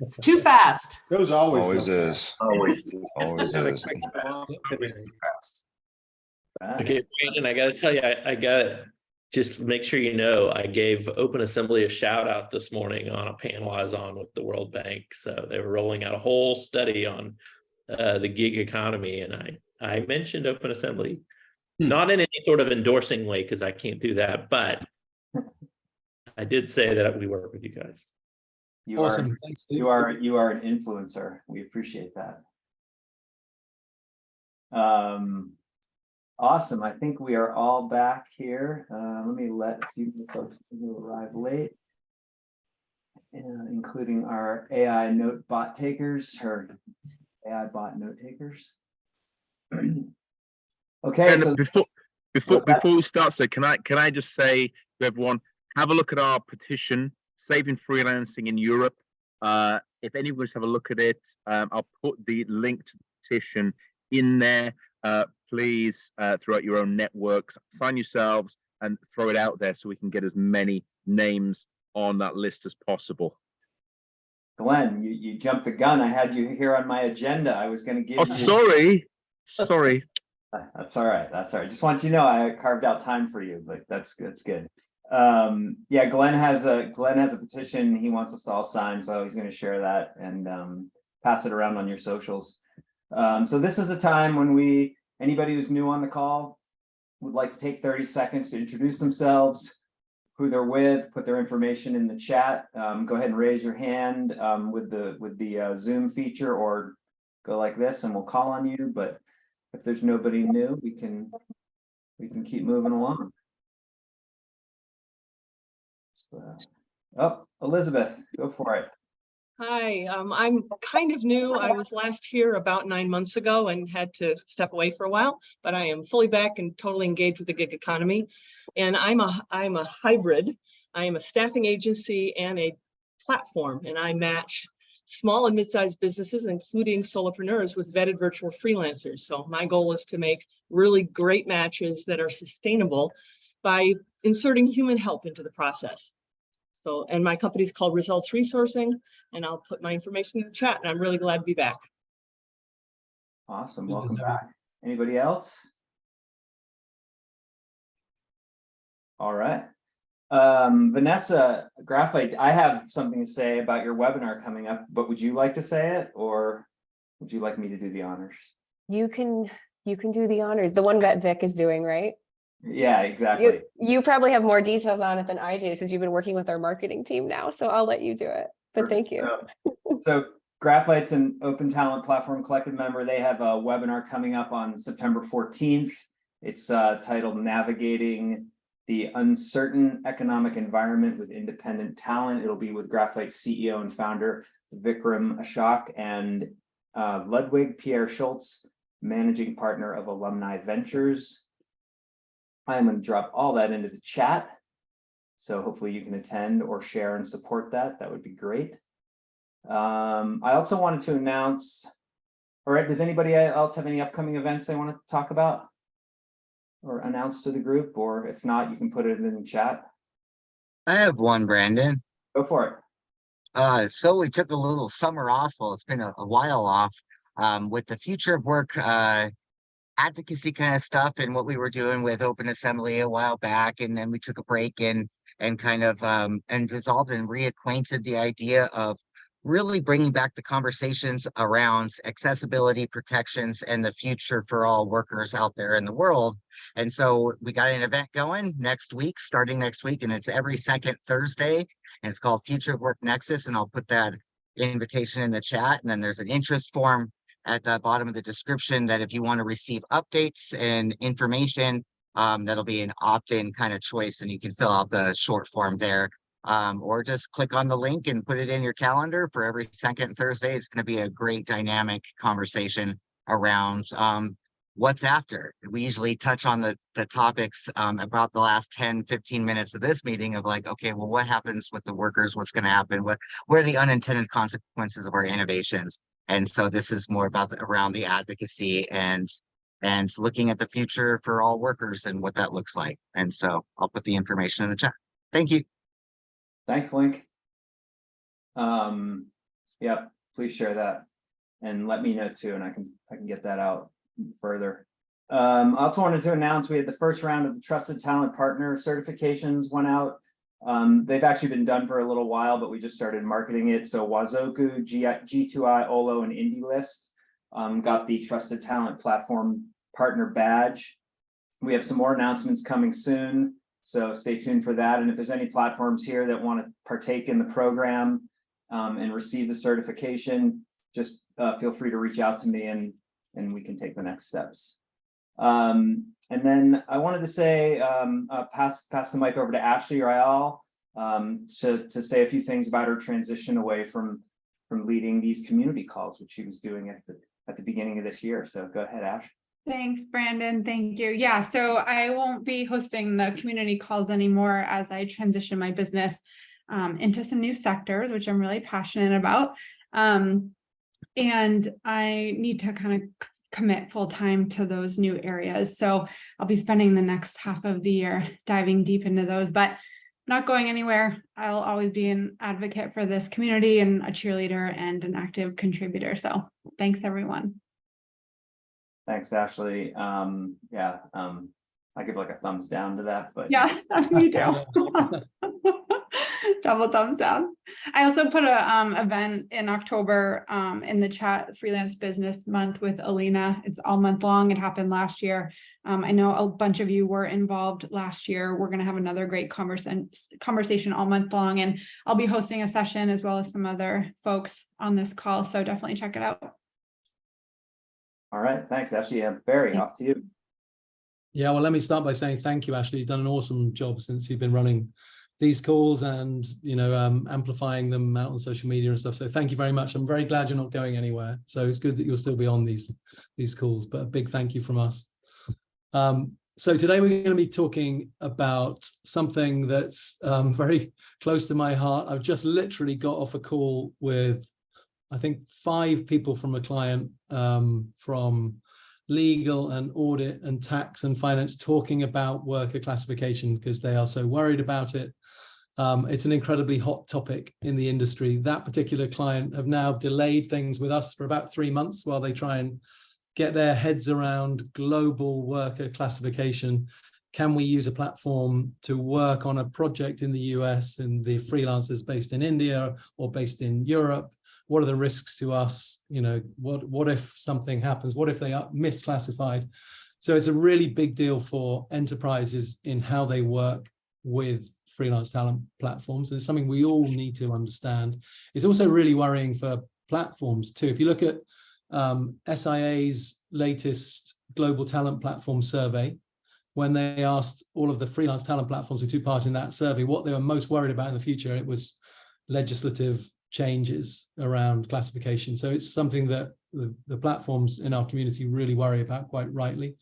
It's too fast. Those Always is. Always. Always Have a is. quick Fast. Okay, Brandon, I got to tell you, I got to just make sure you know, I gave Open Assembly a shout out this morning on a panel I was on with the World Bank. So they were rolling out a whole study on the gig economy. And I mentioned Open Assembly, not in any sort of endorsing way, because I can't do that. But I did say that we work with you guys. You Awesome. are, Thanks, Steve. you are an influencer. We appreciate that. Awesome. I think we are all back here. Let me let a few folks who arrive late, including our AI note bot takers, or AI bot note takers. Okay. And So before we start, so can I just say to everyone, have a look at our petition, Saving Freelancing in Europe. If anyone wants to have a look at it, I'll put the link to the petition in there. Please, throughout your own networks, sign yourselves and throw it out there so we can get as many names on that list as possible. Glenn, you jumped the gun. I had you here on my agenda. I was going to give Oh, you. sorry. That's all right. That's all right. Just want you to know I carved out time for you, but that's good. Yeah, Glenn has a petition he wants us to all sign, so he's going to share that and pass it around on your socials. So this is a time when anybody who's new on the call would like to take 30 seconds to introduce themselves, who they're with, put their information in the chat. Go ahead and raise your hand with the Zoom feature, or go like this and we'll call on you. But if there's nobody new, we can keep moving along. Oh, Elizabeth, go for it. Hi, I'm kind of new. I was last here about 9 months ago and had to step away for a while, but I am fully back and totally engaged with the gig economy. And I'm a hybrid. I am a staffing agency and a platform, and I match small and mid-sized businesses, including solopreneurs, with vetted virtual freelancers. So my goal is to make really great matches that are sustainable by inserting human help into the process. So, and my company is called Results Resourcing, and I'll put my information in the chat, and I'm really glad to be back. Awesome, welcome back. Anybody else? All right. Vanessa Graphite, I have something to say about your webinar coming up, but would you like to say it, or would you like me to do the honors? You can do the honors. The one that Vic is doing, right? Yeah, exactly. You probably have more details on it than I do, since you've been working with our marketing team now. So I'll let you do it. But thank you. So Graphite's an Open Talent Platform Collective member. They have a webinar coming up on September 14th. It's titled Navigating the Uncertain Economic Environment with Independent Talent. It'll be with Graphite's CEO and founder, Vikram Ashok, and Ludwig Pierre Schultz, managing partner of Alumni Ventures. I'm going to drop all that into the chat. So hopefully you can attend or share and support that. That would be great. I also wanted to announce, all right, does anybody else have any upcoming events they want to talk about or announce to the group? Or if not, you can put it in the chat. I have one, Brandon. Go for it. So we took a little summer off. Well, it's been a while off with the future of work advocacy kind of stuff and what we were doing with Open Assembly a while back. And then we took a break and kind of and resolved and reacquainted the idea of really bringing back the conversations around accessibility, protections, and the future for all workers out there in the world. And so we got an event going starting next week, and it's every second Thursday, and it's called Future of Work Nexus. And I'll put that invitation in the chat. And then there's an interest form at the bottom of the description that if you want to receive updates and information, that'll be an opt-in kind of choice, and you can fill out the short form there, or just click on the link and put it in your calendar for every second Thursday. It's going to be a great dynamic conversation around what's after. We usually touch on the topics about the last 10-15 minutes of this meeting of like, okay, well, what happens with the workers? What's going to happen? What are the unintended consequences of our innovations? And so this is more about around the advocacy and looking at the future for all workers and what that looks like. And so I'll put the information in the chat. Thank you. Thanks, Link. Yep, please share that and let me know too, and I can get that out further. I also wanted to announce we had the first round of the Trusted Talent Partner certifications went out. They've actually been done for a little while, but we just started marketing it. So Wazoku, G2I, Olo, and IndieList got the Trusted Talent Platform Partner badge. We have some more announcements coming soon, so stay tuned for that. And if there's any platforms here that want to partake in the program and receive the certification, just feel free to reach out to me and we can take the next steps. And then I wanted to say, pass the mic over to Ashley Ryal to say a few things about her transition away from leading these community calls, which she was doing at the beginning of this year. So go ahead, Ash. Thanks, Brandon. Thank you. Yeah, so I won't be hosting the community calls anymore as I transition my business into some new sectors, which I'm really passionate about. And I need to kind of commit full time to those new areas. So I'll be spending the next half of the year diving deep into those, but not going anywhere. I'll always be an advocate for this community and a cheerleader and an active contributor. So thanks, everyone. Thanks, Ashley. I give like a thumbs down to that, but yeah, me too. Double thumbs down. I also put a event in October in the chat, Freelance Business Month with Alina. It's all month long. It happened last year. I know a bunch of you were involved last year. We're going to have another great conversation all month long, and I'll be hosting a session as well as some other folks on this call. So definitely check it out. All right, thanks, Ashley. Yeah, Barry, off to you. Yeah, well, let me start by saying thank you, Ashley. You've done an awesome job since you've been running these calls and, you know, amplifying them out on social media and stuff. So thank you very much. I'm very glad you're not going anywhere. So it's good that you'll still be on these calls, but a big thank you from us. So today we're going to be talking about something that's very close to my heart. I've just literally got off a call with, I think, 5 people from a client from legal and audit and tax and finance, talking about worker classification because they are so worried about it. It's an incredibly hot topic in the industry. That particular client have now delayed things with us for about 3 months while they try and get their heads around global worker classification. Can we use a platform to work on a project in the US and the freelancers based in India or based in Europe? What are the risks to us? You know, what if something happens? What if they are misclassified? So it's a really big deal for enterprises in how they work with freelance talent platforms. And it's something we all need to understand. It's also really worrying for platforms too. If you look at SIA's latest global talent platform survey, when they asked all of the freelance talent platforms who took part in that survey what they were most worried about in the future, it was legislative changes around classification. So it's something that the platforms in our community really worry about, quite rightly.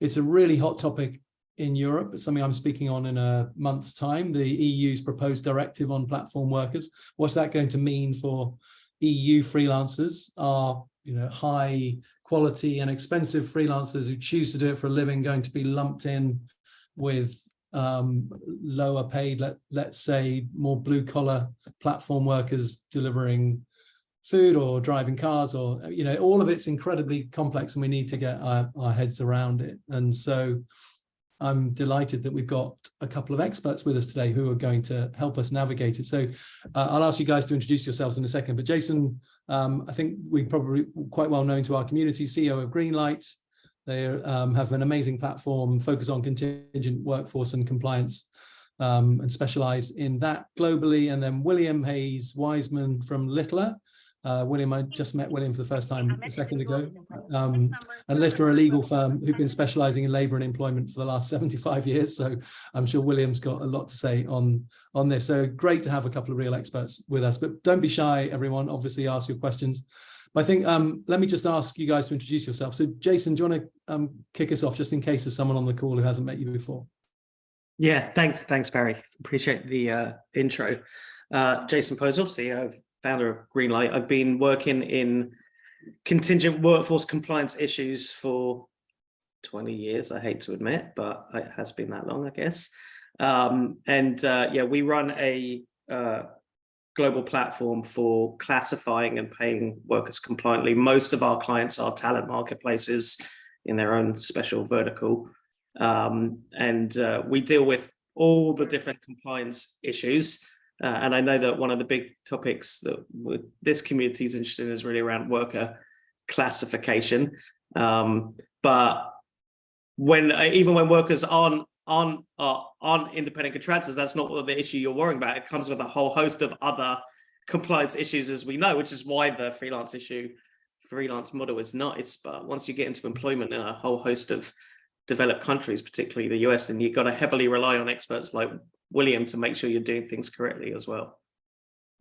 It's a really hot topic in Europe. It's something I'm speaking on in a month's time, the EU's proposed directive on platform workers. What's that going to mean for EU freelancers? Are, you know, high quality and expensive freelancers who choose to do it for a living going to be lumped in with lower paid, let's say more blue collar platform workers delivering food or driving cars, or, you know, all of it's incredibly complex and we need to get our heads around it. And so I'm delighted that we've got a couple of experts with us today who are going to help us navigate it. So I'll ask you guys to introduce yourselves in a second, but Jason, I think we're probably quite well known to our community, CEO of Greenlight. They have an amazing platform, focus on contingent workforce and compliance, and specialize in that globally. And then William Hays Weissman from Littler. William, I just met William for the first time a second ago. And Littler, a legal firm who've been specializing in labor and employment for the last 75 years. So I'm sure William's got a lot to say on this. So great to have a couple of real experts with us, but don't be shy, everyone. Obviously ask your questions. But I think, let me just ask you guys to introduce yourself. So Jason, do you want to kick us off just in case there's someone on the call who hasn't met you before? Yeah, thanks, Barry. Appreciate the intro. Jason Posel, CEO, founder of Greenlight. I've been working in contingent workforce compliance issues for 20 years. I hate to admit, but it has been that long, I guess. Yeah, we run a global platform for classifying and paying workers compliantly. Most of our clients are talent marketplaces in their own special vertical. We deal with all the different compliance issues. And I know that one of the big topics that this community is interested in is really around worker classification. But even when workers aren't independent contractors, that's not what the issue you're worrying about. It comes with a whole host of other compliance issues, as we know, which is why the freelance model is nice. But once you get into employment in a whole host of developed countries, particularly the US, then you've got to heavily rely on experts like William to make sure you're doing things correctly as well.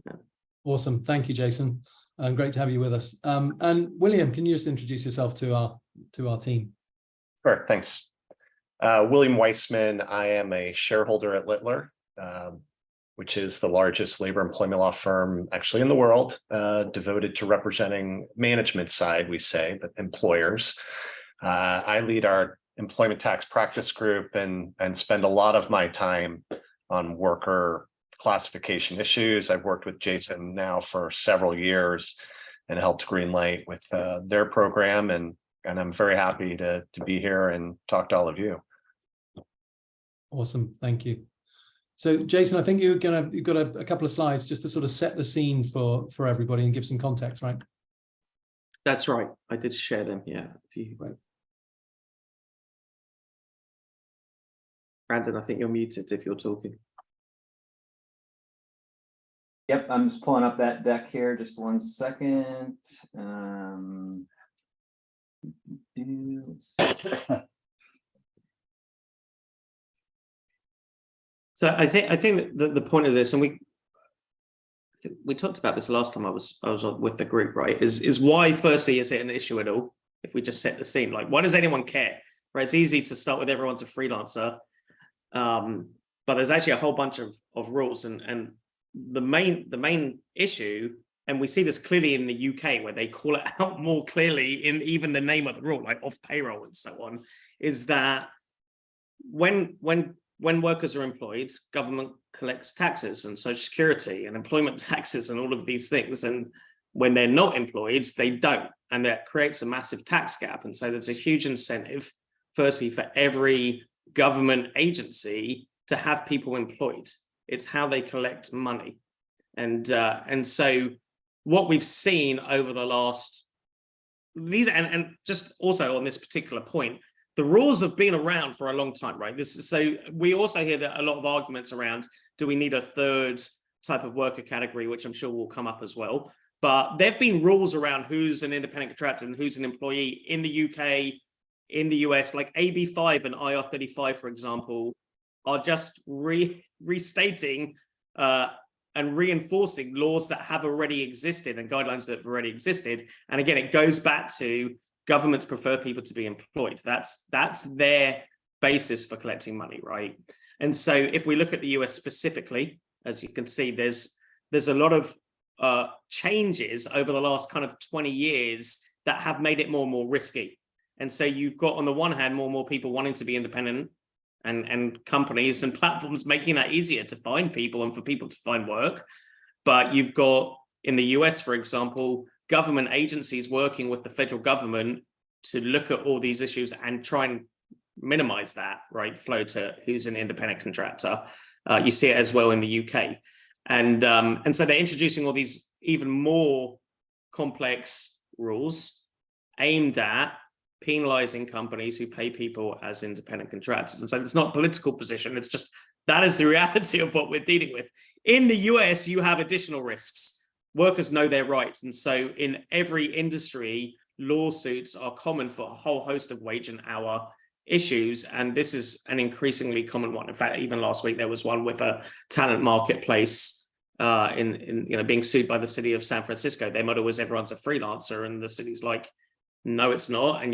Yeah. Awesome. Thank you, Jason. Great to have you with us. And William, can you just introduce yourself to our team? Sure, thanks. William Weissman. I am a shareholder at Littler, which is the largest labor employment law firm actually in the world, devoted to representing management side, we say, but employers. I lead our employment tax practice group and spend a lot of my time on worker classification issues. I've worked with Jason now for several years and helped Greenlight with their program, and I'm very happy to be here and talk to all of you. Awesome, thank you. So Jason, I think you've got a couple of slides just to sort of set the scene for everybody and give some context, right? That's right. I did share them. Yeah. Right. Brandon, I think you're muted if you're talking. Yep, I'm just pulling up that deck here. Just 1 second. So I think that the point of this, and we talked about this last time I was with the group, right? Is why firstly is it an issue at all? If we just set the scene, like why does anyone care? Right? It's easy to start with everyone's a freelancer, but there's actually a whole bunch of rules, and the main issue, and we see this clearly in the UK where they call it out more clearly in even the name of the rule, like off payroll and so on, is that when workers are employed, government collects taxes and social security and employment taxes and all of these things. And when they're not employed, they don't. And that creates a massive tax gap. And so there's a huge incentive, firstly, for every government agency to have people employed. It's how they collect money. And so what we've seen over the last, and just also on this particular point, the rules have been around for a long time, right? So we also hear that a lot of arguments around, do we need a third type of worker category, which I'm sure will come up as well. But there've been rules around who's an independent contractor and who's an employee in the UK, in the US, like AB5 and IR35, for example, are just restating and reinforcing laws that have already existed and guidelines that have already existed. And again, it goes back to governments prefer people to be employed. That's their basis for collecting money, right? And so if we look at the US specifically, as you can see, there's a lot of changes over the last kind of 20 years that have made it more and more risky. And so you've got, on the one hand, more and more people wanting to be independent, and companies and platforms making that easier to find people and for people to find work. But you've got, in the US, for example, government agencies working with the federal government to look at all these issues and try and minimize that, right, flow to who's an independent contractor. You see it as well in the UK. And so they're introducing all these even more complex rules aimed at penalizing companies who pay people as independent contractors. And so it's not a political position, it's just that is the reality of what we're dealing with. In the US, you have additional risks. Workers know their rights. And so in every industry, lawsuits are common for a whole host of wage and hour issues. And this is an increasingly common one. In fact, even last week, there was one with a talent marketplace being sued by the city of San Francisco. Their motto was everyone's a freelancer. And the city's like, no, it's not. And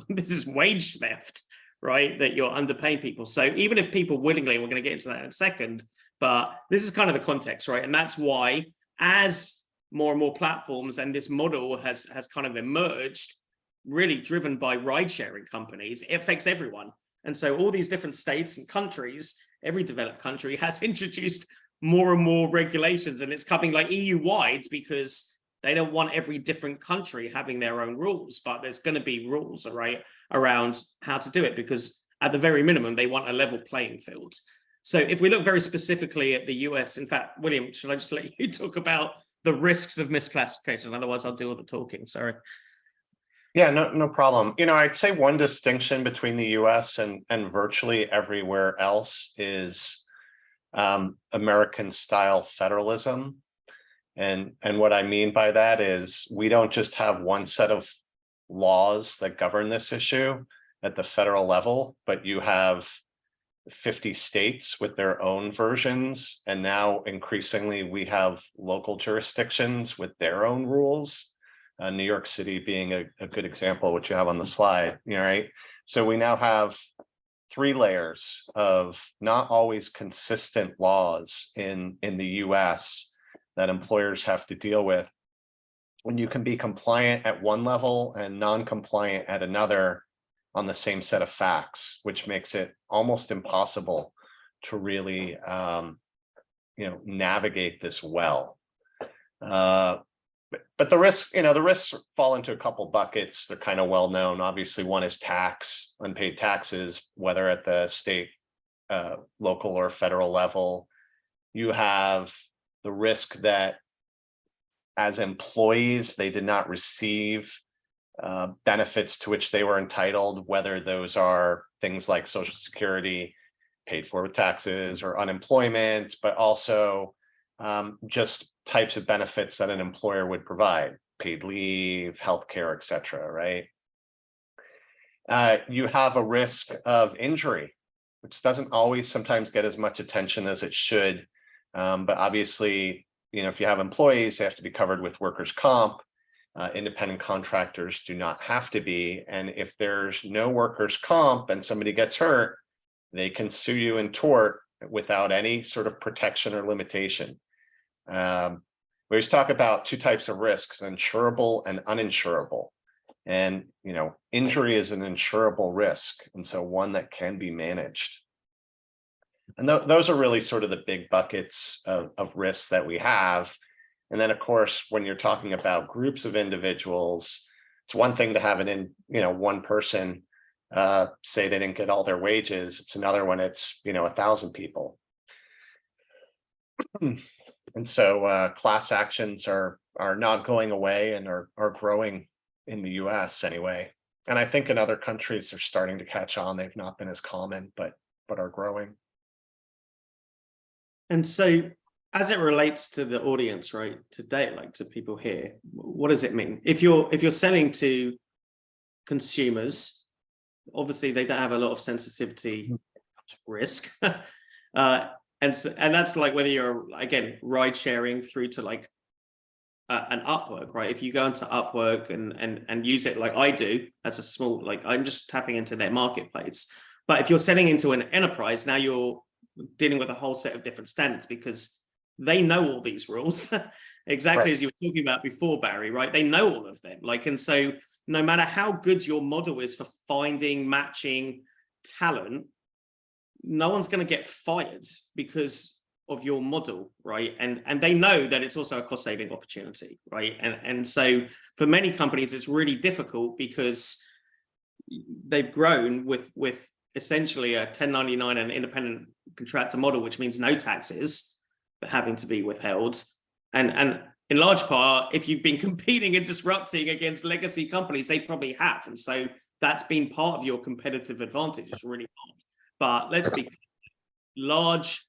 this is wage theft, right? That you're underpaying people. So even if people willingly, we're going to get into that in a second, but this is kind of the context, right? And that's why, as more and more platforms and this model has kind of emerged, really driven by ride-sharing companies, it affects everyone. And so all these different states and countries, every developed country has introduced more and more regulations, and it's coming like EU-wide because they don't want every different country having their own rules, but there's going to be rules, right, around how to do it, because at the very minimum, they want a level playing field. So if we look very specifically at the US, in fact, William, should I just let you talk about the risks of misclassification? Otherwise, I'll do all the talking. Sorry. Yeah, no problem. I'd say one distinction between the US and virtually everywhere else is American style federalism. And what I mean by that is we don't just have one set of laws that govern this issue at the federal level, but you have 50 states with their own versions. And now increasingly we have local jurisdictions with their own rules. New York City being a good example, which you have on the slide, right? So we now have 3 layers of not always consistent laws in the US that employers have to deal with. When you can be compliant at one level and non-compliant at another on the same set of facts, which makes it almost impossible to really, navigate this well. But the risks, the risks fall into a couple buckets. They're kind of well known. Obviously, one is tax, unpaid taxes, whether at the state, local, or federal level. You have the risk that as employees, they did not receive benefits to which they were entitled, whether those are things like Social Security, paid for with taxes, or unemployment, but also just types of benefits that an employer would provide, paid leave, healthcare, et cetera, right? You have a risk of injury, which doesn't always sometimes get as much attention as it should. But obviously, if you have employees, they have to be covered with workers' comp. Independent contractors do not have to be. And if there's no workers' comp and somebody gets hurt, they can sue you in tort without any sort of protection or limitation. We always talk about 2 types of risks, insurable and uninsurable. And, injury is an insurable risk, and so one that can be managed. And those are really sort of the big buckets of risks that we have. And then, of course, when you're talking about groups of individuals, it's one thing to have one person say they didn't get all their wages. It's another when it's 1,000 people. And so class actions are not going away and are growing in the US anyway. And I think in other countries they're starting to catch on. They've not been as common, but are growing. And so as it relates to the audience, right, today, like to people here, what does it mean? If you're selling to consumers, obviously they don't have a lot of sensitivity to risk. And that's like whether you're, again, ride sharing through to like an Upwork, right? If you go into Upwork and use it like I do as a small, like I'm just tapping into their marketplace. But if you're selling into an enterprise, now you're dealing with a whole set of different standards because they know all these rules, exactly right. As you were talking about before, Barry, right? They know all of them. And so no matter how good your model is for finding, matching talent, no one's going to get fired because of your model, right? And they know that it's also a cost-saving opportunity, right? And so for many companies, it's really difficult because they've grown with essentially a 1099 and independent contractor model, which means no taxes having to be withheld. And in large part, if you've been competing and disrupting against legacy companies, they probably have. And so that's been part of your competitive advantage. It's really hard. But let's be large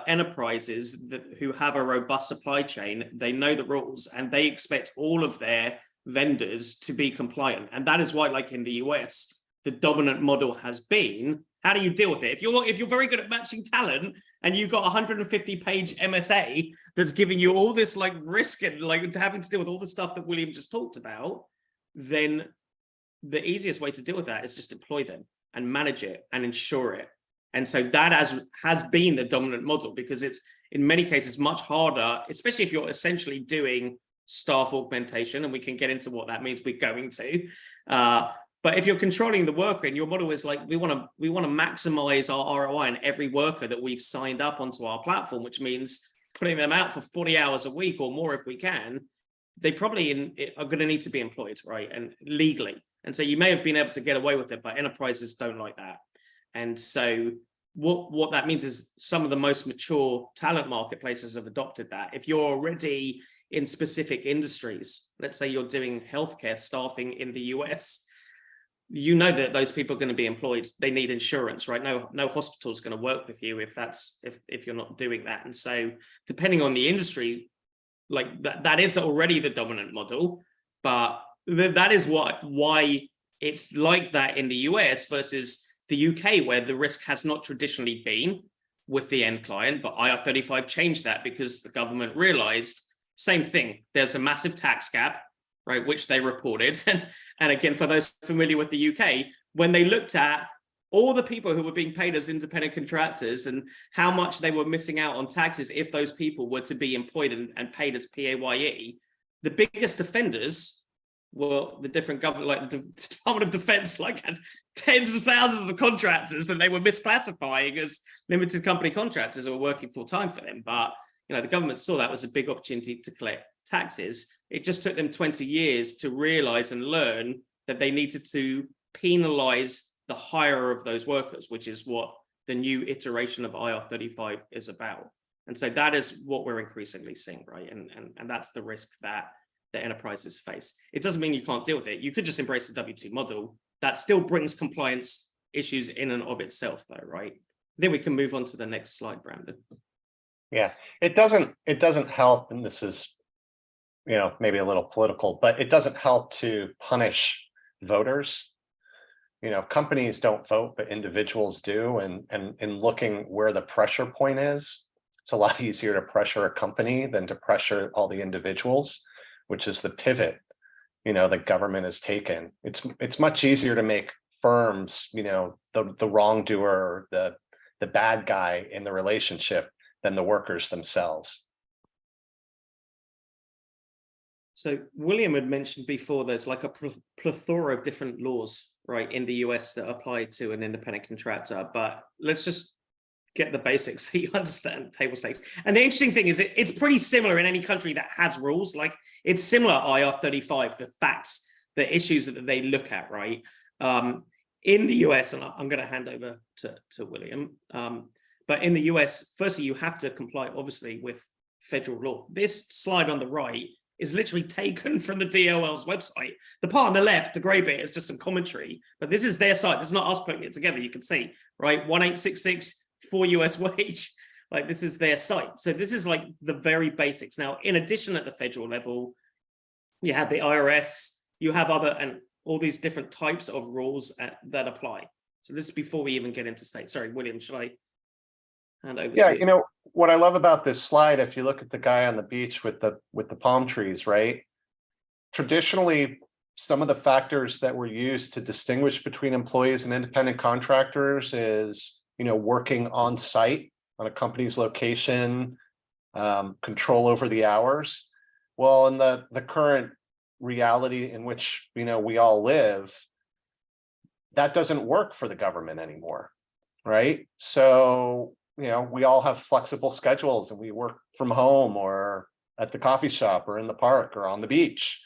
enterprises who have a robust supply chain, they know the rules and they expect all of their vendors to be compliant. And that is why, like in the US, the dominant model has been, how do you deal with it? If you're very good at matching talent and you've got 150-page MSA that's giving you all this like risk and like having to deal with all the stuff that William just talked about, then the easiest way to deal with that is just employ them and manage it and ensure it. And so that has been the dominant model because it's in many cases much harder, especially if you're essentially doing staff augmentation, and we can get into what that means, we're going to. But if you're controlling the worker and your model is like, we want to maximize our ROI on every worker that we've signed up onto our platform, which means putting them out for 40 hours a week or more if we can, they probably are going to need to be employed, right? And legally. And so you may have been able to get away with it, but enterprises don't like that. And so what that means is some of the most mature talent marketplaces have adopted that. If you're already in specific industries, let's say you're doing healthcare staffing in the US, you know that those people are going to be employed. They need insurance, right? No hospital is going to work with you if you're not doing that. And so depending on the industry, like that is already the dominant model, but that is why it's like that in the US versus the UK, where the risk has not traditionally been with the end client, but IR35 changed that because the government realized same thing. There's a massive tax gap, right, which they reported. And again, for those familiar with the UK, when they looked at all the people who were being paid as independent contractors and how much they were missing out on taxes if those people were to be employed and paid as PAYE, the biggest offenders were the different government, like the Department of Defense, like had tens of thousands of contractors, and they were misclassifying as limited company contractors who were working full time for them. But the government saw that was a big opportunity to collect taxes. It just took them 20 years to realize and learn that they needed to penalize the hire of those workers, which is what the new iteration of IR35 is about. And so that is what we're increasingly seeing, right? And that's the risk that the enterprises face. It doesn't mean you can't deal with it. You could just embrace the W-2 model. That still brings compliance issues in and of itself, though, right? Then we can move on to the next slide, Brandon. Yeah, it doesn't help, and this is, maybe a little political, but it doesn't help to punish voters. Companies don't vote, but individuals do. And in looking where the pressure point is, it's a lot easier to pressure a company than to pressure all the individuals, which is the pivot, the government has taken. It's much easier to make firms, the wrongdoer, or the bad guy in the relationship than the workers themselves. So William had mentioned before, there's like a plethora of different laws, right, in the US that apply to an independent contractor. But let's just get the basics so you understand table stakes. And the interesting thing is it's pretty similar in any country that has rules. Like it's similar IR35, the facts, the issues that they look at, right? In the US, and I'm going to hand over to William, but in the US, firstly, you have to comply, obviously, with federal law. This slide on the right is literally taken from the DOL's website. The part on the left, the gray bit, is just some commentary, but this is their site. It's not us putting it together. You can see, right? 1866 for US wage. Like this is their site. So this is like the very basics. Now, in addition, at the federal level, you have the IRS, you have other and all these different types of rules that apply. So this is before we even get into state. Sorry, William, should I hand over to you? What I love about this slide, if you look at the guy on the beach with the palm trees, right? Traditionally, some of the factors that were used to distinguish between employees and independent contractors is, working on site on a company's location, control over the hours. Well, in the current reality in which, we all live, that doesn't work for the government anymore, right? So, we all have flexible schedules and we work from home or at the coffee shop or in the park or on the beach.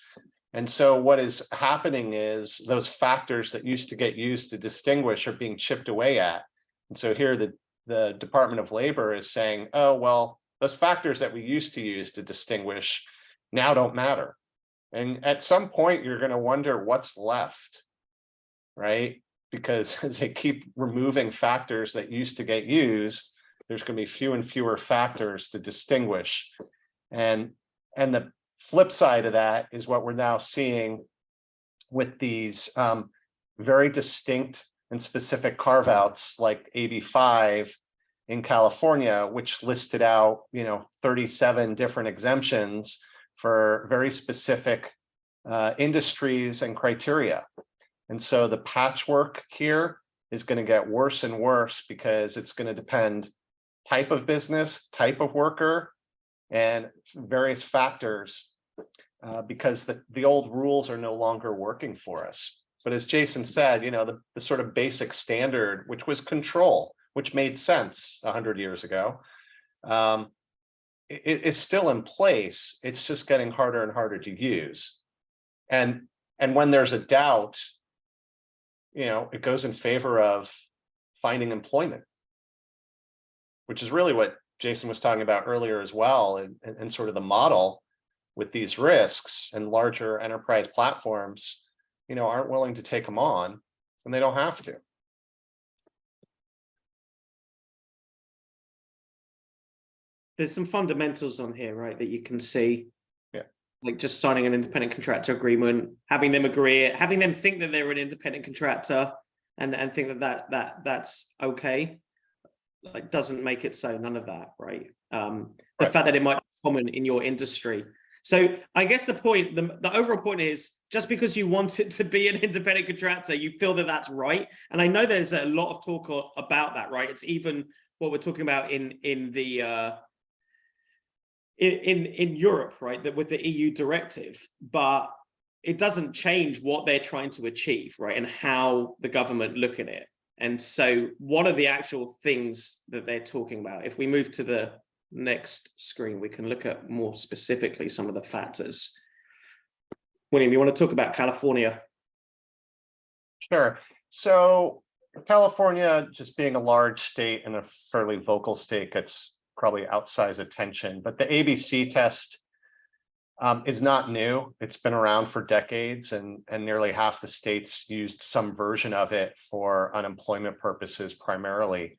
And so what is happening is those factors that used to get used to distinguish are being chipped away at. And so here the Department of Labor is saying, oh, well, those factors that we used to use to distinguish now don't matter. And at some point, you're going to wonder what's left, right? Because as they keep removing factors that used to get used, there's going to be fewer and fewer factors to distinguish. And the flip side of that is what we're now seeing with these very distinct and specific carve-outs like AB5 in California, which listed out, 37 different exemptions for very specific industries and criteria. And so the patchwork here is going to get worse and worse because it's going to depend type of business, type of worker, and various factors because the old rules are no longer working for us. But as Jason said, the sort of basic standard, which was control, which made sense 100 years ago, is still in place. It's just getting harder and harder to use. And when there's a doubt, it goes in favor of finding employment, which is really what Jason was talking about earlier as well, and sort of the model with these risks, and larger enterprise platforms, aren't willing to take them on, and they don't have to. There's some fundamentals on here, right, that you can see. Yeah. Like just signing an independent contractor agreement, having them agree, having them think that they're an independent contractor, and think that's okay. Like doesn't make it so. None of that, right? The fact that it might be common in your industry. So I guess the point, the overall point is, just because you want it to be an independent contractor, you feel that that's right. And I know there's a lot of talk about that, right? It's even what we're talking about in Europe, right? That with the EU directive, but it doesn't change what they're trying to achieve, right? And how the government look at it. And so what are the actual things that they're talking about? If we move to the next screen, we can look at more specifically some of the factors. William, you want to talk about California? Sure. So California, just being a large state and a fairly vocal state, gets probably outsized attention, but the ABC test is not new. It's been around for decades, and nearly half the states used some version of it for unemployment purposes primarily.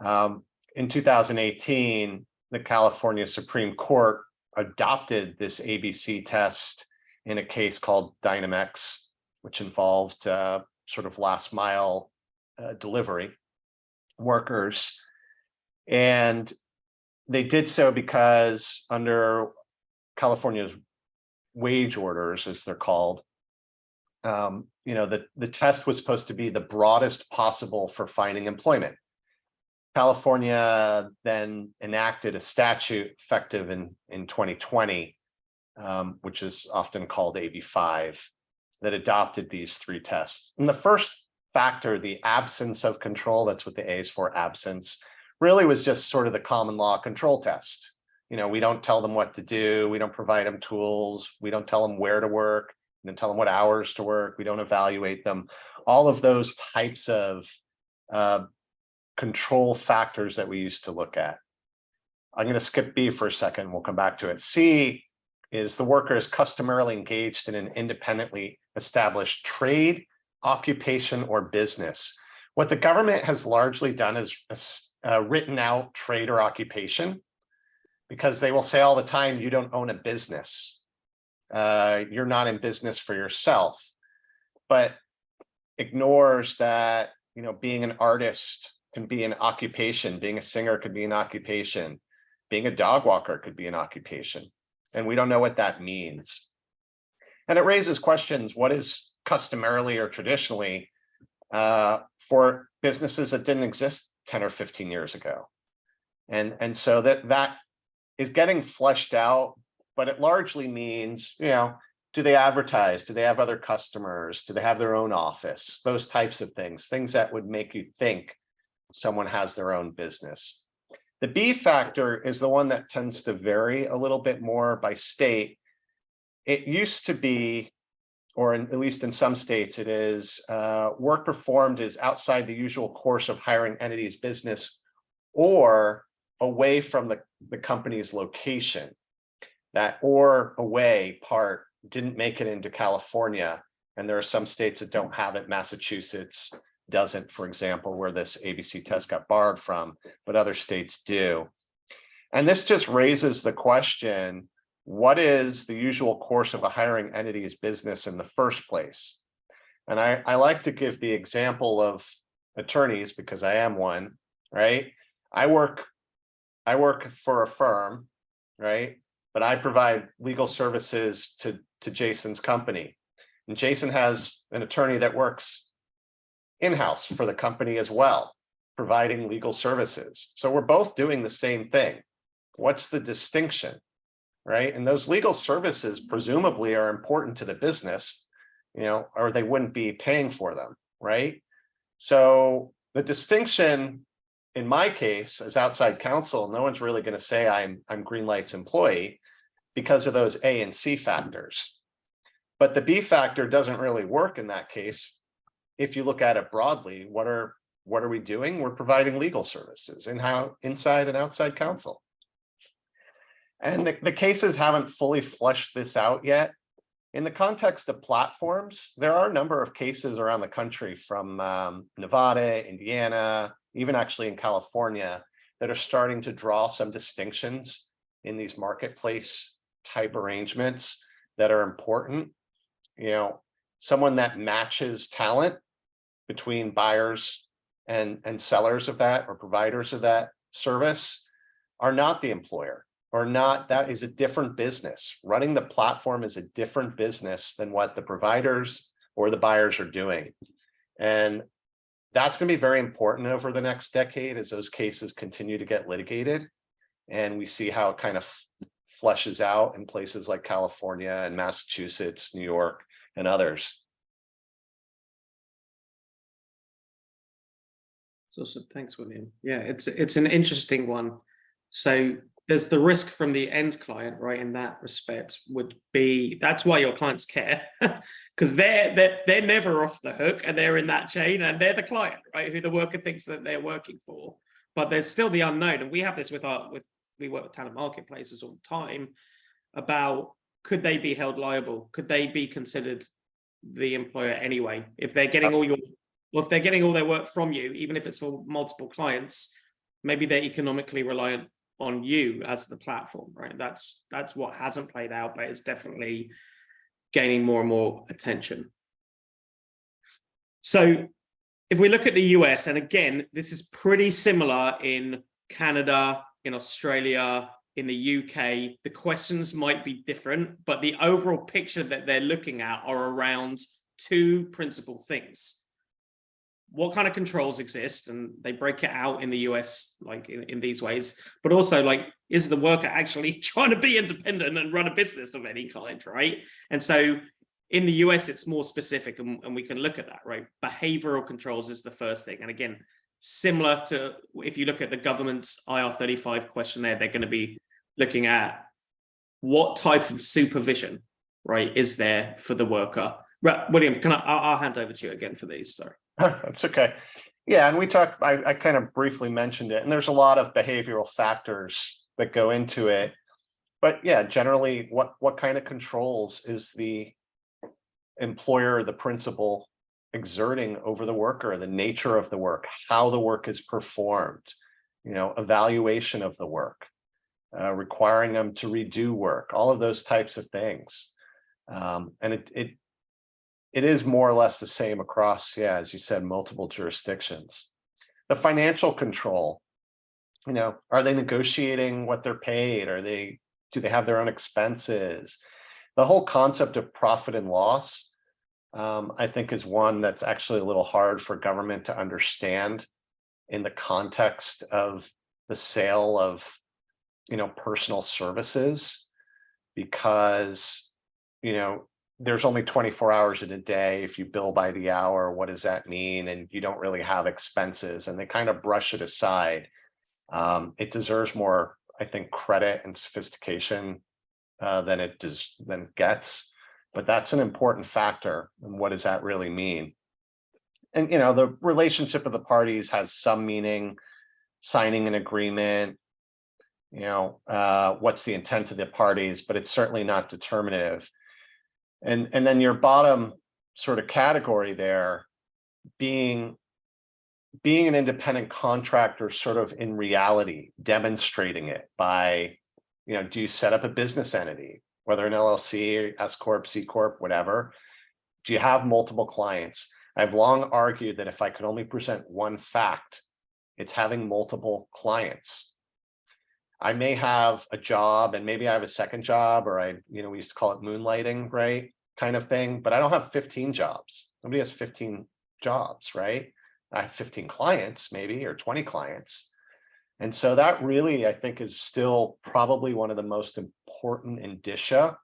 In 2018, the California Supreme Court adopted this ABC test in a case called Dynamex, which involved sort of last mile delivery workers. And they did so because under California's wage orders, as they're called, the test was supposed to be the broadest possible for finding employment. California then enacted a statute effective in 2020, which is often called AB5, that adopted these three tests. And the first factor, the absence of control, that's what the A is for, absence, really was just sort of the common law control test. We don't tell them what to do. We don't provide them tools. We don't tell them where to work. We don't tell them what hours to work. We don't evaluate them. All of those types of control factors that we used to look at. I'm going to skip B for a second. We'll come back to it. C is the worker is customarily engaged in an independently established trade, occupation, or business. What the government has largely done is written out trade or occupation, because they will say all the time, you don't own a business. You're not in business for yourself, but ignores that, being an artist can be an occupation, being a singer could be an occupation, being a dog walker could be an occupation. And we don't know what that means. And it raises questions, what is customarily or traditionally for businesses that didn't exist 10 or 15 years ago? And so that is getting fleshed out, but it largely means, do they advertise? Do they have other customers? Do they have their own office? Those types of things that would make you think someone has their own business. The B factor is the one that tends to vary a little bit more by state. It used to be, or at least in some states, it is work performed is outside the usual course of hiring entity's business or away from the company's location. That or away part didn't make it into California, and there are some states that don't have it. Massachusetts doesn't, for example, where this ABC test got borrowed from, but other states do. And this just raises the question, what is the usual course of a hiring entity's business in the first place? And I like to give the example of attorneys because I am one, right? I work for a firm, right? But I provide legal services to Jason's company. And Jason has an attorney that works in-house for the company as well, providing legal services. So we're both doing the same thing. What's the distinction, right? And those legal services presumably are important to the business. or they wouldn't be paying for them, right? So the distinction in my case as outside counsel, no one's really going to say I'm Greenlight's employee because of those A and C factors. But the B factor doesn't really work in that case. If you look at it broadly, what are we doing? We're providing legal services inside and outside counsel. And the cases haven't fully fleshed this out yet. In the context of platforms, there are a number of cases around the country from Nevada, Indiana, even actually in California, that are starting to draw some distinctions in these marketplace type arrangements that are important. Someone that matches talent between buyers and sellers of that, or providers of that service, are not the employer, or not. That is a different business. Running the platform is a different business than what the providers or the buyers are doing. And that's going to be very important over the next decade as those cases continue to get litigated. And we see how it kind of fleshes out in places like California and Massachusetts, New York, and others. Awesome. Thanks, William. Yeah, it's an interesting one. So there's the risk from the end client, right? In that respect, would be that's why your clients care, because they're never off the hook, and they're in that chain, and they're the client, right? Who the worker thinks that they're working for. But there's still the unknown, and we have this we work with talent marketplaces all the time about, could they be held liable? Could they be considered the employer anyway if they're getting if they're getting all their work from you, even if it's for multiple clients? Maybe they're economically reliant on you as the platform, right? That's what hasn't played out, but it's definitely gaining more and more attention. So if we look at the US, and again, this is pretty similar in Canada, in Australia, in the UK, the questions might be different, but the overall picture that they're looking at are around two principal things. What kind of controls exist, and they break it out in the US like in these ways, but also like, is the worker actually trying to be independent and run a business of any kind, right? And so in the US, it's more specific, and we can look at that, right? Behavioral controls is the first thing. And again, similar to if you look at the government's IR35 questionnaire, they're going to be looking at what type of supervision, right, is there for the worker. Right, William, I'll hand over to you again for these, sorry. That's okay. Yeah, and I kind of briefly mentioned it, and there's a lot of behavioral factors that go into it. But yeah, generally, what kind of controls is the employer, the principal, exerting over the worker, the nature of the work, how the work is performed, evaluation of the work, requiring them to redo work, all of those types of things. And it is more or less the same across, yeah, as you said, multiple jurisdictions. The financial control, are they negotiating what they're paid? Do they have their own expenses? The whole concept of profit and loss, I think, is one that's actually a little hard for government to understand in the context of the sale of, personal services, because, there's only 24 hours in a day. If you bill by the hour, what does that mean? And you don't really have expenses, and they kind of brush it aside. It deserves more, I think, credit and sophistication than it gets. But that's an important factor. And what does that really mean? And, the relationship of the parties has some meaning. Signing an agreement, what's the intent of the parties, but it's certainly not determinative. And then your bottom sort of category there being an independent contractor, sort of in reality, demonstrating it by, do you set up a business entity, whether an LLC, S Corp, C Corp, whatever? Do you have multiple clients? I've long argued that if I could only present one fact, it's having multiple clients. I may have a job, and maybe I have a second job, or we used to call it moonlighting, right? Kind of thing, but I don't have 15 jobs. Nobody has 15 jobs, right? I have 15 clients, maybe, or 20 clients. And so that really, I think, is still probably one of the most important indicia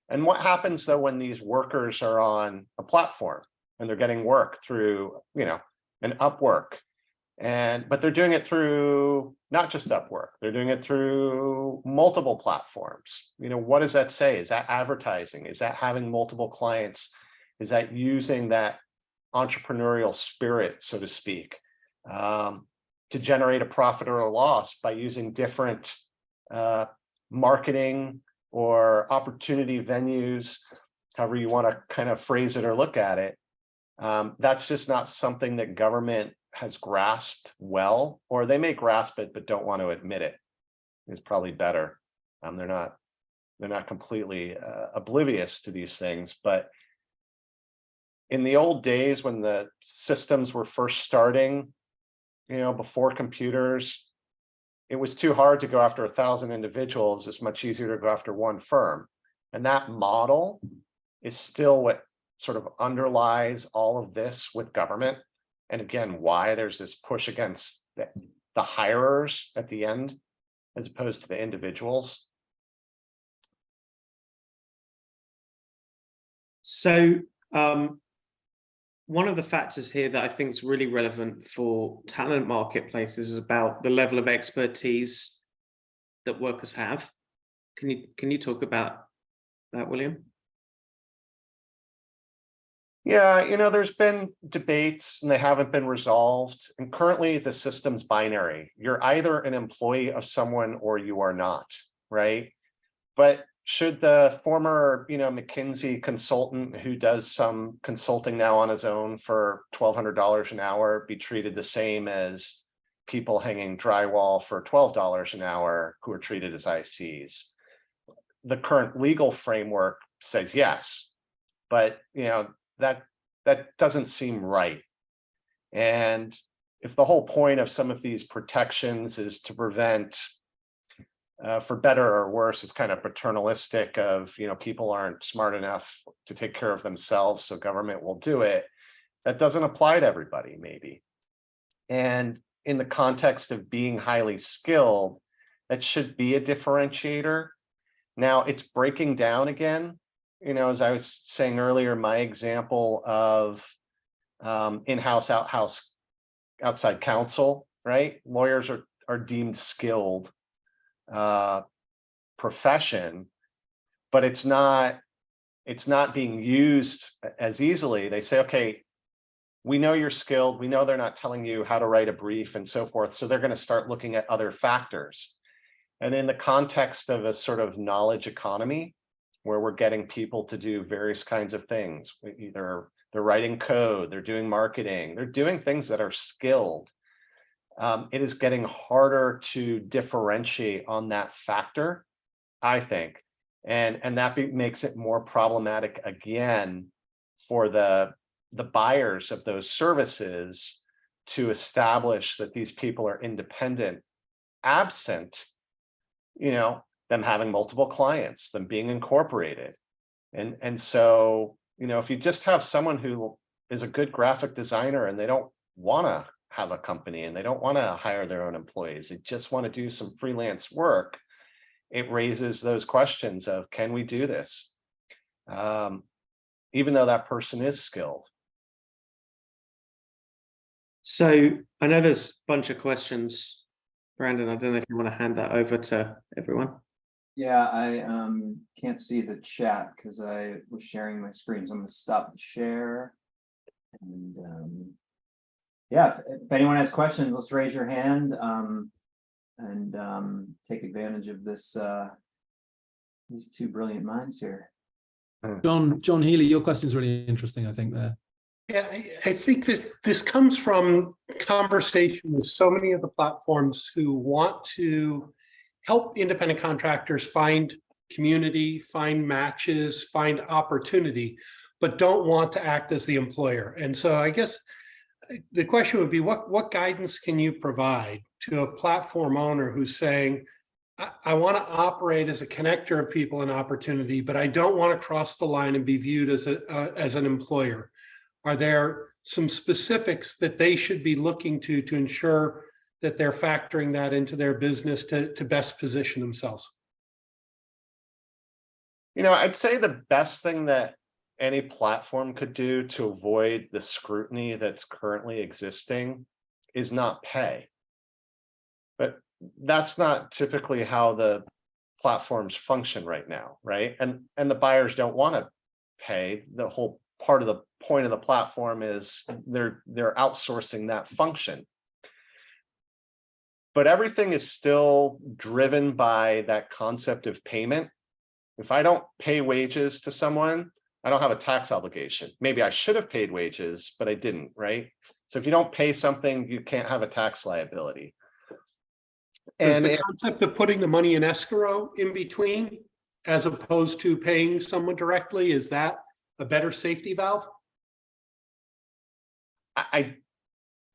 And what happens though when these workers are on a platform and they're getting work through, an Upwork, but they're doing it through not just Upwork, they're doing it through multiple platforms. What does that say? Is that advertising? Is that having multiple clients? Is that using that entrepreneurial spirit, so to speak, to generate a profit or a loss by using different marketing or opportunity venues, however you want to kind of phrase it or look at it? That's just not something that government has grasped well, or they may grasp it but don't want to admit it, is probably better. They're not completely oblivious to these things, but in the old days when the systems were first starting, before computers, it was too hard to go after 1,000 individuals. It's much easier to go after one firm. And that model is still what sort of underlies all of this with government. And again, why there's this push against the hirers at the end, as opposed to the individuals. So one of the factors here that I think is really relevant for talent marketplaces is about the level of expertise that workers have. Can you talk about that, William? Yeah, there's been debates and they haven't been resolved. And currently the system's binary. You're either an employee of someone or you are not, right? But should the former, McKinsey consultant who does some consulting now on his own for $1,200 an hour be treated the same as people hanging drywall for $12 an hour who are treated as ICs? The current legal framework says yes, but that doesn't seem right. And if the whole point of some of these protections is to prevent, for better or worse, it's kind of paternalistic of, people aren't smart enough to take care of themselves, so government will do it. That doesn't apply to everybody, maybe. And in the context of being highly skilled, that should be a differentiator. Now it's breaking down again. As I was saying earlier, my example of in-house, out-house, outside counsel, right? Lawyers are deemed skilled profession, but it's not being used as easily. They say, okay, we know you're skilled, we know they're not telling you how to write a brief and so forth, so they're going to start looking at other factors. And in the context of a sort of knowledge economy, where we're getting people to do various kinds of things, either they're writing code, they're doing marketing, they're doing things that are skilled, it is getting harder to differentiate on that factor, I think. And that makes it more problematic again for the buyers of those services to establish that these people are independent, absent, them having multiple clients, them being incorporated. And so, if you just have someone who is a good graphic designer and they don't want to have a company and they don't want to hire their own employees, they just want to do some freelance work, it raises those questions of, can we do this? Even though that person is skilled. So I know there's a bunch of questions. Brandon, I don't know if you want to hand that over to everyone. Yeah, I can't see the chat because I was sharing my screen, so I'm going to stop the share. And yeah, if anyone has questions, let's raise your hand and take advantage of this. These two brilliant minds here. John Healy, your question is really interesting, I think, there. Yeah, I think this comes from conversation with so many of the platforms who want to help independent contractors find community, find matches, find opportunity, but don't want to act as the employer. And so I guess the question would be, what guidance can you provide to a platform owner who's saying, I want to operate as a connector of people and opportunity, but I don't want to cross the line and be viewed as an employer? Are there some specifics that they should be looking to ensure that they're factoring that into their business to best position themselves? I'd say the best thing that any platform could do to avoid the scrutiny that's currently existing is not pay. But that's not typically how the platforms function right now, right? And the buyers don't want to pay. The whole part of the point of the platform is they're outsourcing that function. But everything is still driven by that concept of payment. If I don't pay wages to someone, I don't have a tax obligation. Maybe I should have paid wages, but I didn't, right? So if you don't pay something, you can't have a tax liability. And the concept of putting the money in escrow in between, as opposed to paying someone directly, is that a better safety valve? I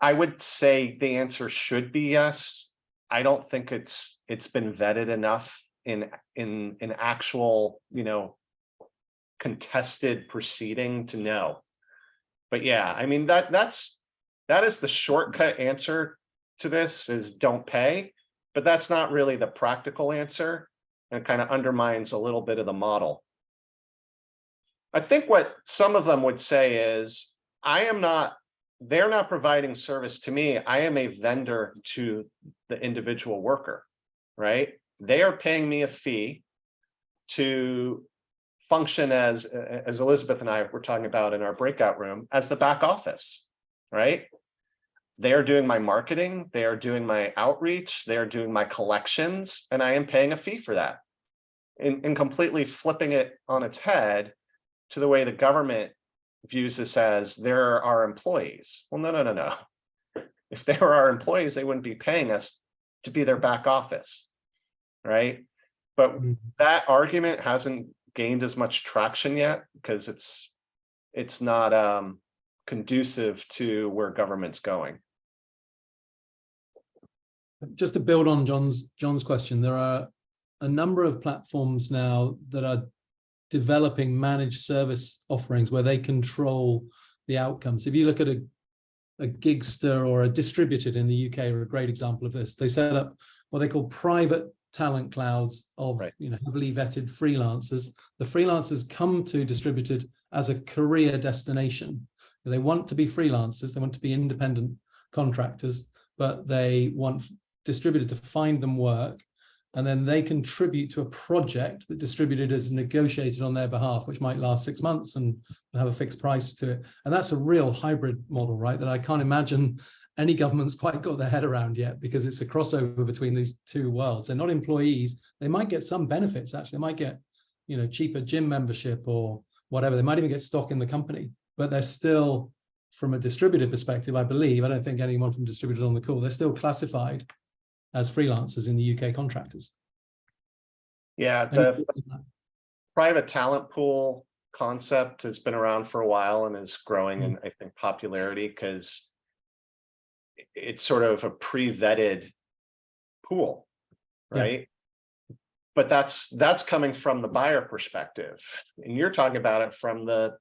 would say the answer should be yes. I don't think it's been vetted enough in actual, contested proceeding to know. But yeah, I mean, that is the shortcut answer to this, is don't pay. But that's not really the practical answer, and it kind of undermines a little bit of the model. I think what some of them would say is, they're not providing service to me. I am a vendor to the individual worker, right? They are paying me a fee to function as Elizabeth and I were talking about in our breakout room, as the back office, right? They are doing my marketing, they are doing my outreach, they are doing my collections, and I am paying a fee for that. And completely flipping it on its head to the way the government views this as they're our employees. Well, no. If they were our employees, they wouldn't be paying us to be their back office, right? But that argument hasn't gained as much traction yet because it's not conducive to where government's going. Just to build on John's question, there are a number of platforms now that are developing managed service offerings where they control the outcomes. If you look at a Gigster or a Distributed in the UK are a great example of this. They set up what they call private talent clouds of heavily vetted freelancers. The freelancers come to Distributed as a career destination. They want to be freelancers, they want to be independent contractors, but they want Distributed to find them work, and then they contribute to a project that Distributed has negotiated on their behalf, which might last 6 months and have a fixed price to it. And that's a real hybrid model, right? That I can't imagine any government's quite got their head around yet, because it's a crossover between these two worlds. They're not employees. They might get some benefits, actually. They might get, cheaper gym membership or whatever. They might even get stock in the company, but they're still, from a Distributed perspective, I believe, I don't think anyone from Distributed on the call, they're still classified as freelancers in the UK contractors. Yeah, the private talent pool concept has been around for a while and is growing in, I think, popularity because it's sort of a pre-vetted pool, right? Yeah. But that's coming from the buyer perspective, and you're talking about it from the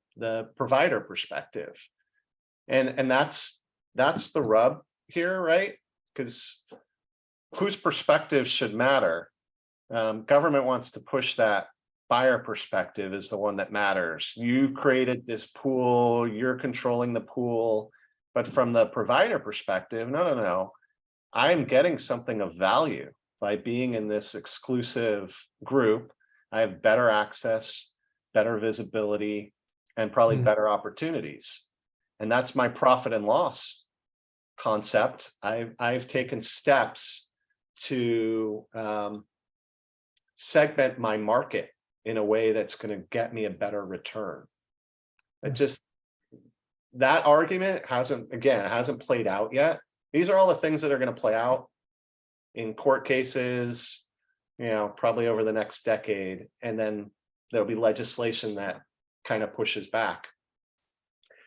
provider perspective, and that's the rub here, right? Because whose perspective should matter? Government wants to push that buyer perspective is the one that matters. You created this pool, you're controlling the pool, but from the provider perspective, no. I'm getting something of value by being in this exclusive group. I have better access, better visibility, and probably better opportunities. And that's my profit and loss concept. I've taken steps to segment my market in a way that's going to get me a better return. That argument hasn't played out yet. These are all the things that are going to play out in court cases, probably over the next decade, and then there'll be legislation that kind of pushes back.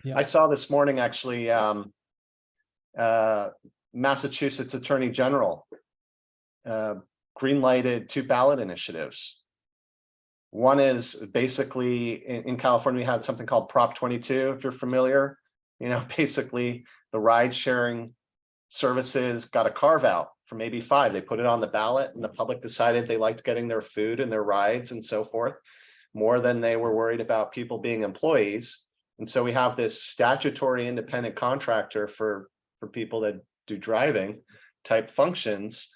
Yeah. I saw this morning, actually, Massachusetts Attorney General greenlighted 2 ballot initiatives. One is basically in California, we had something called Prop 22, if you're familiar. Basically the ride sharing services got a carve out from AB 5. They put it on the ballot and the public decided they liked getting their food and their rides and so forth. more than they were worried about people being employees. And so we have this statutory independent contractor for people that do driving type functions.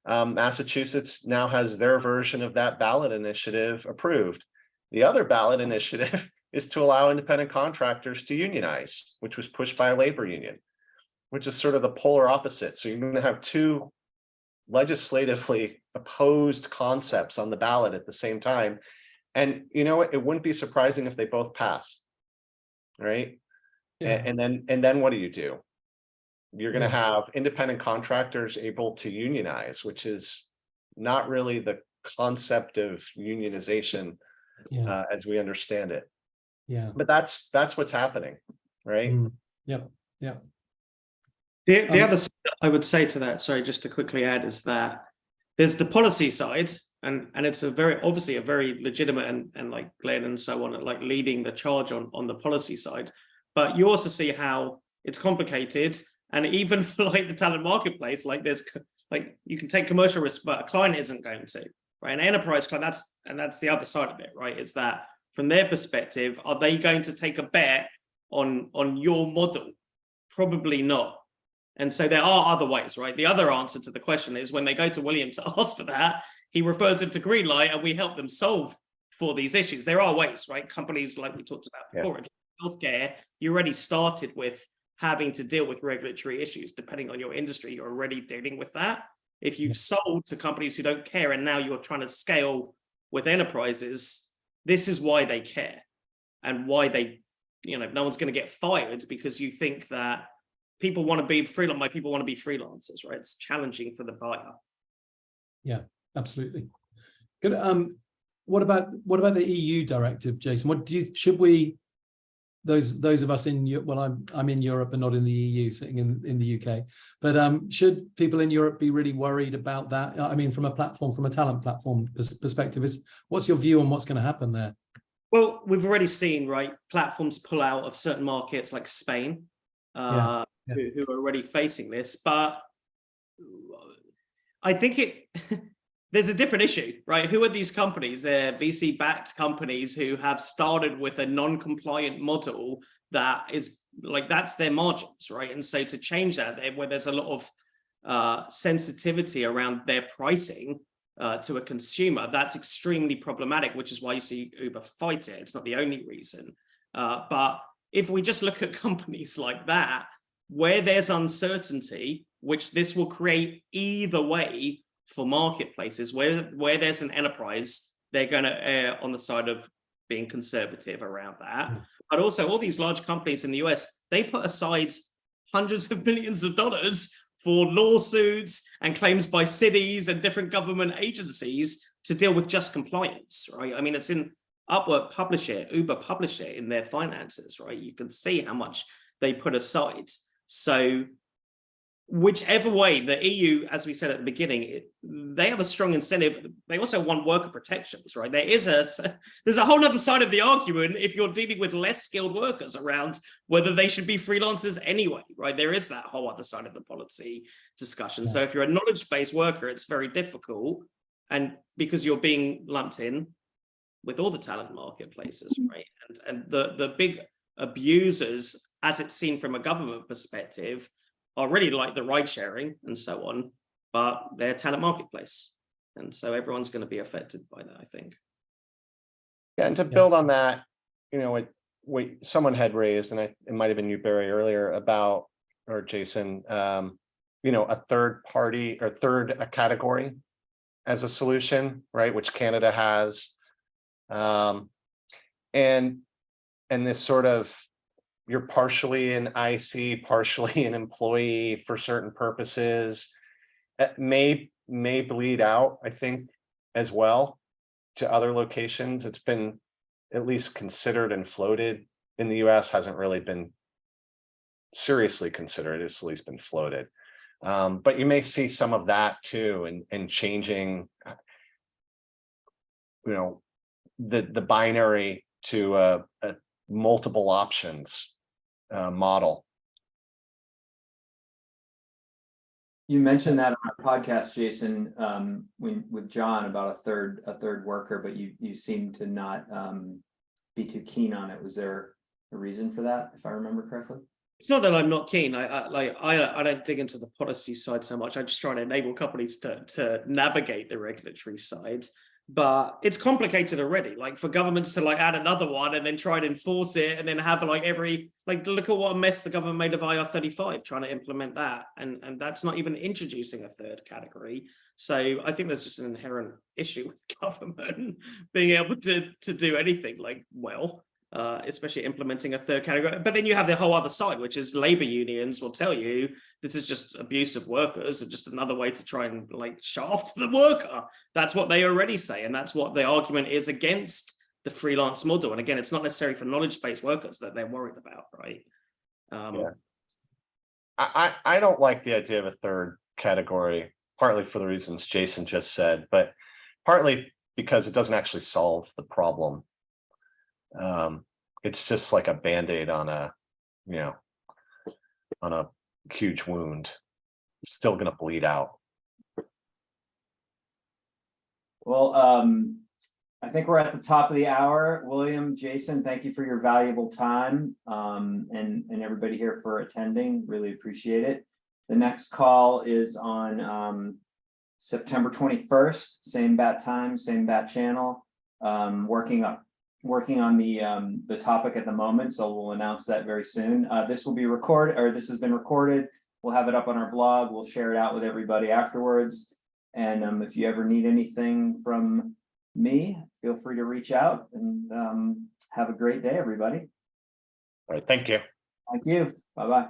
Massachusetts now has their version of that ballot initiative approved. The other ballot initiative is to allow independent contractors to unionize, which was pushed by a labor union, which is sort of the polar opposite. So you're going to have two legislatively opposed concepts on the ballot at the same time. And you know what? It wouldn't be surprising if they both pass, right? Yeah. And then what do? You're going to Yeah. have independent contractors able to unionize, which is not really the concept of unionization Yeah. as we understand it. Yeah. But that's what's happening, right? Yep. Yeah. The other side I would say to that, sorry, just to quickly add, is that there's the policy side, and it's obviously a very legitimate and like Glenn and so on, like leading the charge on the policy side. But you also see how it's complicated, and even for like the talent marketplace, like there's like you can take commercial risk, but a client isn't going to, right? An enterprise client, that's the other side of it, right? Is that from their perspective, are they going to take a bet on your model? Probably not. And so there are other ways, right? The other answer to the question is when they go to William to ask for that, he refers them to Greenlight and we help them solve for these issues. There are ways, right? Companies like we talked about before, healthcare, you already started with having to deal with regulatory issues. Depending on your industry, you're already dealing with that. If you've sold to companies who don't care and now you're trying to scale with enterprises, this is why they care and why they, no one's going to get fired because you think that people want to be freelance. My people want to be freelancers, right? It's challenging for the buyer. Yeah, absolutely. Good. What about the EU directive, Jason? Should we? Those of us in I'm in Europe and not in the EU, sitting in the UK. But should people in Europe be really worried about that? I mean, from a talent platform perspective, what's your view on what's going to happen there? Well, we've already seen, right, platforms pull out of certain markets like Spain. Who are already facing this, but I think there's a different issue, right? Who are these companies? They're VC-backed companies who have started with a non-compliant model that is like, that's their margins, right? And so to change that, where there's a lot of sensitivity around their pricing to a consumer, that's extremely problematic, which is why you see Uber fight it. It's not the only reason. But if we just look at companies like that, where there's uncertainty, which this will create either way for marketplaces, where there's an enterprise, they're going to err on the side of being conservative around that. But also all these large companies in the US, they put aside hundreds of millions of dollars for lawsuits and claims by cities and different government agencies to deal with just compliance, right? I mean, it's in Upwork publish it, Uber publish it in their finances, right? You can see how much they put aside. So whichever way, the EU, as we said at the beginning, they have a strong incentive. They also want worker protections, right? There's a whole other side of the argument if you're dealing with less skilled workers around whether they should be freelancers anyway, right? There is that whole other side of the policy discussion. So if you're a knowledge-based worker, it's very difficult. And because you're being lumped in with all the talent marketplaces, right? And the big abusers, as it's seen from a government perspective, are really like the ride sharing and so on, but they're a talent marketplace. And so everyone's going to be affected by that, I think. Yeah, and to build on that, what someone had raised, and it might have been you, Barry, earlier about, or Jason, a third party or third category as a solution, right? Which Canada has. And this sort of, you're partially an IC, partially an employee for certain purposes, it may bleed out, I think, as well to other locations. It's been at least considered and floated in the US, hasn't really been seriously considered, it's at least been floated. But you may see some of that too, and changing, the binary to a multiple options model. You mentioned that on our podcast, Jason, with John about a third worker, but you seem to not be too keen on it. Was there a reason for that, if I remember correctly? It's not that I'm not keen. I don't dig into the policy side so much. I just try to enable companies to navigate the regulatory side. But it's complicated already. Like for governments to like add another one and then try and enforce it, and then have like look at what a mess the government made of IR35 trying to implement that, and that's not even introducing a third category. So I think there's just an inherent issue with government being able to do anything especially implementing a third category. But then you have the whole other side, which is labor unions will tell you this is just abuse of workers and just another way to try and like shaft the worker. That's what they already say. And that's what the argument is against the freelance model. And again, it's not necessarily for knowledge-based workers that they're worried about, right? I don't like the idea of a third category, partly for the reasons Jason just said, but partly because it doesn't actually solve the problem. It's just like a band-aid on a huge wound. It's still going to bleed out. Well, I think we're at the top of the hour. William, Jason, thank you for your valuable time, and everybody here for attending. Really appreciate it. The next call is on September 21st, same bat time, same bat channel. Working on the topic at the moment, so we'll announce that very soon. This will be recorded, or this has been recorded. We'll have it up on our blog. We'll share it out with everybody afterwards. And if you ever need anything from me, feel free to reach out, and have a great day, everybody. All right, thank you. Thank you. Bye-bye.